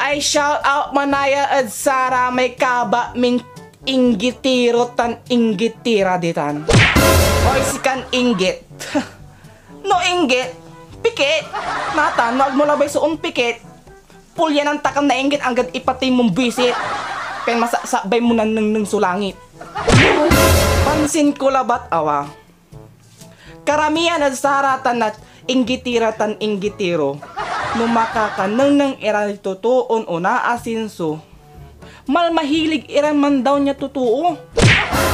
Ay shout out manaya at Sara may kaba min inggitiro tan inggitira ditan. Hoy si kan inggit. No inggit, pikit. Natan, wag mo labay sa pikit. Pulya ng takam na inggit anggad ipatay mong bisit. Pen masasabay mo nang sulangit. Pansin ko labat awa. Karamihan at saratan at inggitira tan inggitiro. Numakakanang nang iran tutuon o naasinso. Mal mahilig iran man daw niya totoo.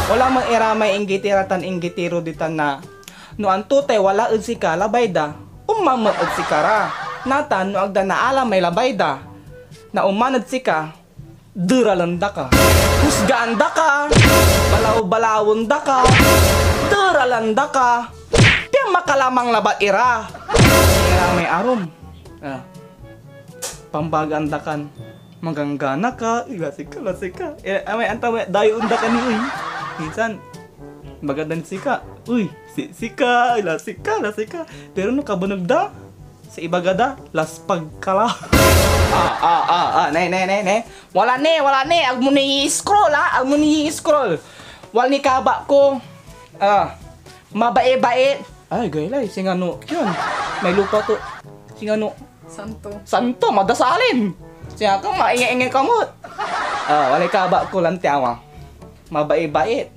Wala mang iramay inggitira tan inggitiro ditan na no antutay wala ud si ka labayda umamad ud si kara natan no agda na alam may labayda na umanad si ka duralanda ka husgaanda ka balaw-balawon da ka duralanda ka piang makalamang labat ira may arom pambagandakan maganggana ka lasika may antay dayo unda ka ni uy minsan magadan sika uy sika lasika pero no kabunog da sa ibagada las pagkala ne wala ni ag mo ni scroll wal ni kaba ko mabae-bae ay gaylay singano yun may lupa to singano santo madasalin siya ka maingay kamot wala kaba ko lang tiawa mabae-bae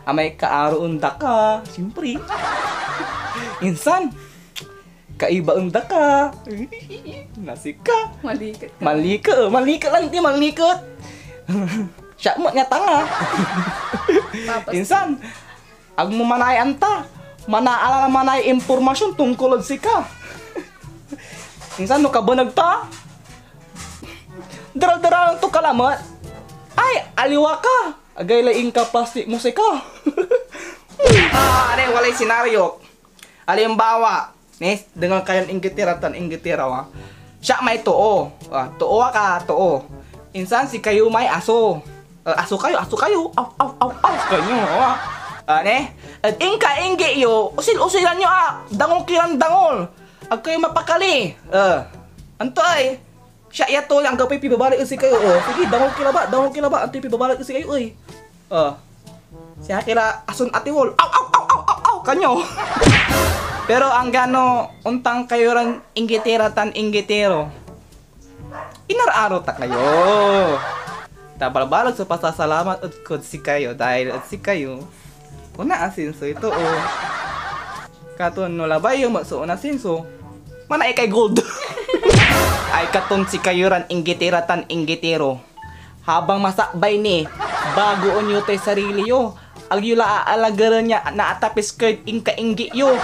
amay kaaro unda ka siyempre insan kaiba unda ka nasika malikot lang di malikot siya mo nga tanga insan ag mo manay anta manaala manay impormasyon tungkol si ka insan no kabunag ta daral to kalamat ay aliwa ka agay laing ka plastic musika. Ano walay senaryo. Alimbawa, dengan kayan inggitira tan inggitira wa. Siya may tuo. Tuo ka, tuo. Insan si kayo may aso. Aso kayo. Aw kanyo. At ingka ingge yo, usil-usilan nyo dangol kiran dangol. Ag kayo mapakali. Antoy. Siya yato lang gapay pibabalik si kayo. Sige, dangol kilaba. Antoy pibabalik si kayo oy. Siya kila asun atiwol. Aw kanyo. Pero ang gano untang kayo ran inggitira tan inggitero. Inararo ta kayo. Tabalbalag sa pasasalamat at kod si kayo dahil at si kayo una asinso ito katon no labay yung magsuon asinso mana kay gold. Ay katon si kayo ran inggitira tan inggitero. Habang masakbay ni bago onyo tay sarili yo ag yula aalagaran niya na atapis kay ingka inggi yo